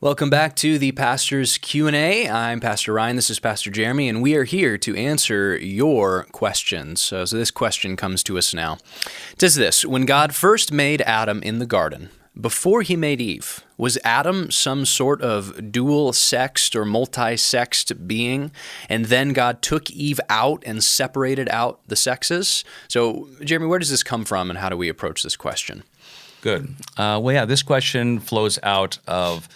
Welcome back to the Pastor's Q&A. I'm Pastor Ryan, this is Pastor Jeremy, and we are here to answer your questions. So this question comes to us now. It says this: when God first made Adam in the garden, before he made Eve, was Adam some sort of dual-sexed or multi-sexed being, and then God took Eve out and separated out the sexes? So, Jeremy, where does this come from, and how do we approach this question? Good. This question flows out of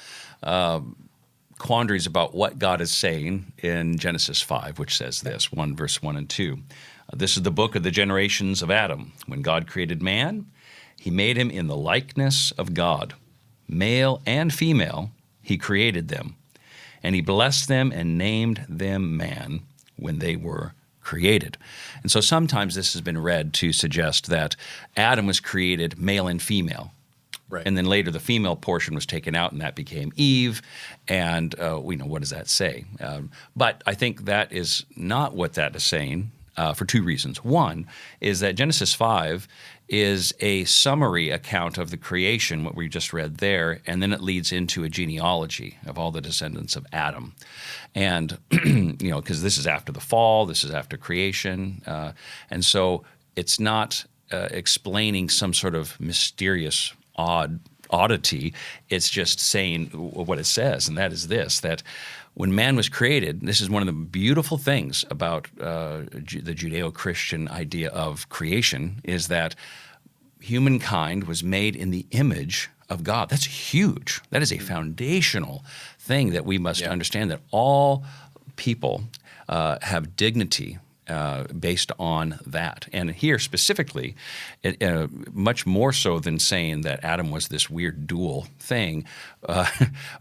quandaries about what God is saying in Genesis 5, which says this, 1 verse 1 and 2. This is the book of the generations of Adam. When God created man, he made him in the likeness of God. Male and female, he created them. And he blessed them and named them man when they were created. And so sometimes this has been read to suggest that Adam was created male and female. Right. And then later the female portion was taken out and that became Eve. And we know, what does that say? But I think that is not what that is saying for two reasons. One is that Genesis 5 is a summary account of the creation, what we just read there, and then it leads into a genealogy of all the descendants of Adam. And, because this is after the fall, this is after creation. And so it's not explaining some sort of mysterious oddity. It's just saying what it says, and that is this, that when man was created, this is one of the beautiful things about the Judeo-Christian idea of creation, is that humankind was made in the image of God. That's huge. That is a foundational thing that we must understand, that all people have dignity based on that. And here specifically, much more so than saying that Adam was this weird dual thing,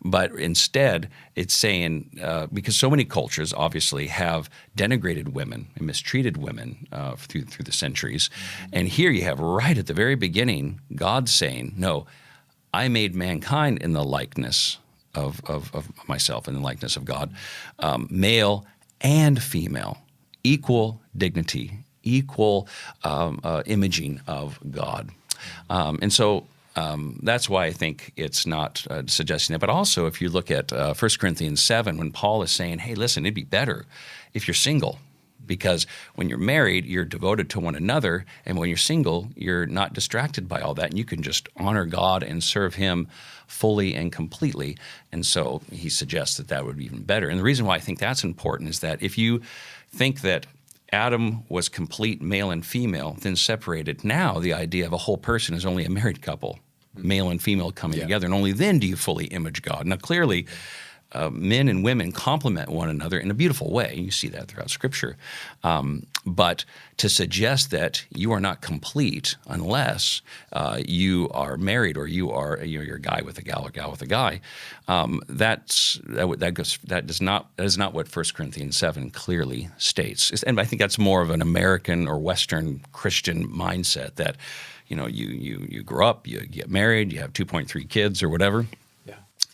but instead it's saying, because so many cultures obviously have denigrated women and mistreated women through the centuries, and here you have right at the very beginning God saying, no, I made mankind in the likeness of myself, in the likeness of God, male and female. Equal dignity, equal imaging of God. And so that's why I think it's not suggesting that. But also, if you look at 1 Corinthians 7, when Paul is saying, hey, listen, it'd be better if you're single, because when you're married, you're devoted to one another, and when you're single, you're not distracted by all that, and you can just honor God and serve Him fully and completely. And so he suggests that that would be even better. And the reason why I think that's important is that if you think that Adam was complete male and female, then separated, now the idea of a whole person is only a married couple, male and female coming together, and only then do you fully image God. Now clearly, men and women complement one another in a beautiful way. You see that throughout Scripture. But to suggest that you are not complete unless you are married, or you're a guy with a gal, or gal with a guy, that is not what 1 Corinthians 7 clearly states. And I think that's more of an American or Western Christian mindset that, you grow up, you get married, you have 2.3 kids or whatever.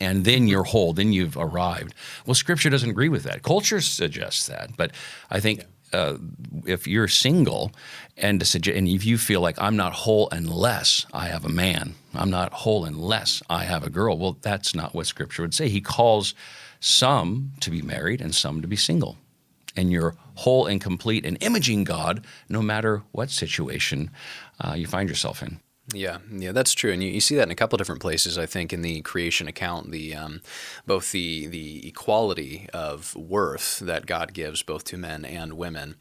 And then you're whole, then you've arrived. Well, Scripture doesn't agree with that. Culture suggests that. But I think if you're single and if you feel like I'm not whole unless I have a man, I'm not whole unless I have a girl, well, that's not what Scripture would say. He calls some to be married and some to be single. And you're whole and complete and imaging God no matter what situation you find yourself in. Yeah, that's true, and you see that in a couple of different places. I think in the creation account, both the equality of worth that God gives both to men and women,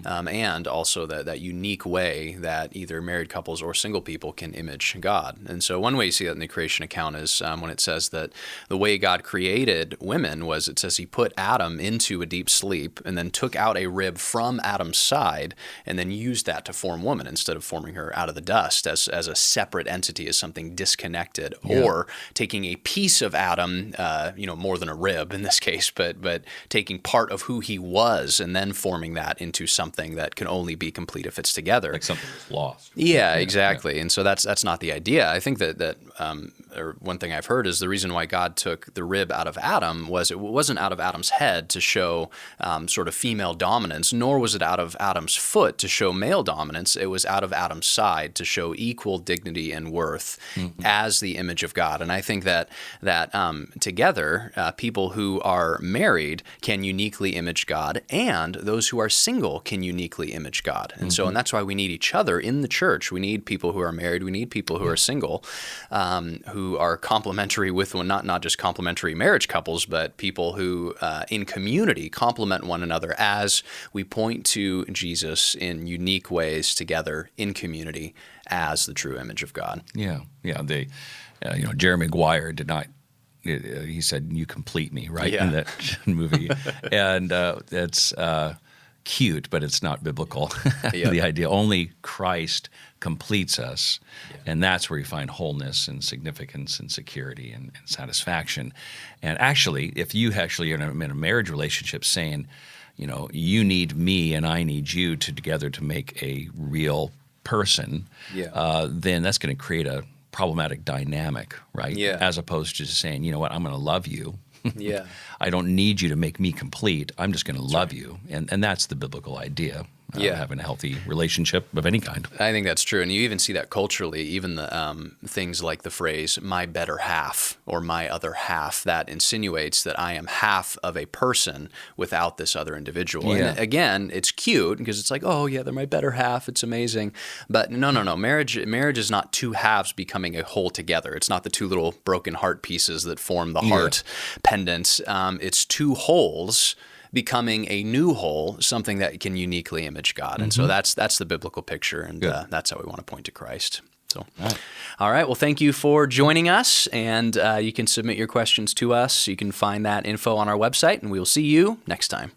and also that unique way that either married couples or single people can image God. And so one way you see that in the creation account is when it says that the way God created women was, it says He put Adam into a deep sleep and then took out a rib from Adam's side and then used that to form woman instead of forming her out of the dust as a separate entity, as something disconnected, or taking a piece of Adam, more than a rib in this case, but taking part of who he was and then forming that into something that can only be complete if it's together. Like something that's lost. Yeah, exactly. And so that's not the idea. I think that or one thing I've heard is the reason why God took the rib out of Adam was it wasn't out of Adam's head to show sort of female dominance, nor was it out of Adam's foot to show male dominance. It was out of Adam's side to show equal dignity and worth as the image of God. And I think that together, people who are married can uniquely image God, and those who are single can uniquely image God. And so, and that's why we need each other in the church. We need people who are married. We need people who are single, who are complementary with one, not just complementary marriage couples, but people who in community complement one another as we point to Jesus in unique ways together in community as the true image of God. Yeah. They, Jerry Maguire did not. He said, "You complete me," right, Yeah. in that movie, and that's cute, but it's not biblical. Yeah. The idea only Christ completes us, and that's where you find wholeness and significance and security and satisfaction. And actually, if you actually are in a marriage relationship saying, you need me and I need you together to make a real person, then that's going to create a problematic dynamic, right? Yeah. As opposed to just saying, you know what, I'm going to love you. Yeah. I don't need you to make me complete. I'm just going to love you. And that's the biblical idea of having a healthy relationship of any kind. I think that's true. And you even see that culturally, even the things like the phrase, my better half or my other half, that insinuates that I am half of a person without this other individual. Yeah. And again, it's cute because it's like, oh yeah, they're my better half. It's amazing. But no. Marriage is not two halves becoming a whole together. It's not the two little broken heart pieces that form the heart pendants. It's two wholes becoming a new whole, something that can uniquely image God. And so that's the biblical picture, and that's how we want to point to Christ. So, all right. Well, thank you for joining us, and you can submit your questions to us. You can find that info on our website, and we will see you next time.